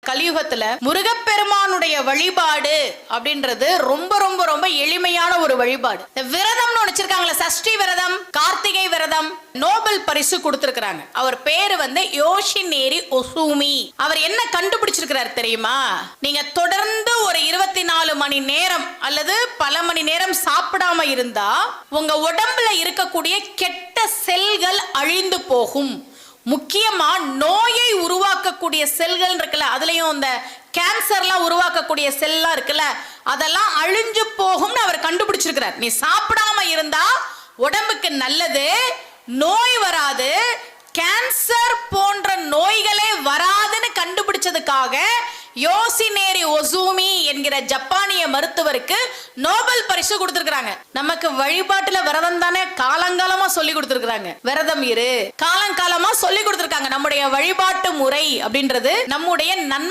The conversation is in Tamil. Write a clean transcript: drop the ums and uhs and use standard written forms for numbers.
கலியுகத்துல முருகப்பெருமானுடைய வழிபாடு அப்படின்றது ரொம்ப ரொம்ப ரொம்ப எளிமையான ஒரு வழிபாடு. விரதம்னு வச்சிருக்காங்களே, சஷ்டி விரதம், கார்த்திகை விரதம், நோபல் பரிசு கொடுத்திருக்காங்க. அவர் பேரு யோஷினேரி ஒசூமி. அவர் என்ன கண்டுபிடிச்சிருக்கிறார் தெரியுமா? நீங்க தொடர்ந்து ஒரு 24 மணி நேரம் அல்லது பல மணி நேரம் சாப்பிடாம இருந்தா உங்க உடம்புல இருக்கக்கூடிய கெட்ட செல்கள் அழிந்து போகும். முக்கியமா நோயை உருவாக்கக்கூடிய செல்கள் இருக்குல்ல, அதுலயும் இந்த கேன்சர்லாம் உருவாக்கக்கூடிய செல்லாம் இருக்குல்ல, அதெல்லாம் அழிஞ்சு போகும்னு அவர் கண்டுபிடிச்சிருக்கிறார். நீ சாப்பிடாம இருந்தா உடம்புக்கு நல்லது, நோய் வராது, கேன்சர் போன்ற நோய்களே வராதுன்னு கண்டுபிடிச்சதுக்காக யோசினேரி ஒசூமி என்கிற ஜப்பானிய மருத்துவருக்கு நோபல் பரிசு கொடுத்திருக்காங்க. நமக்கு வழிபாட்டுல விரதம் தானே காலங்காலமா சொல்லி கொடுத்திருக்காங்க. விரதம் இரு, காலங்காலமா சொல்லி கொடுத்திருக்காங்க. நம்முடைய வழிபாட்டு முறை அப்படின்றது நம்முடைய நன்மை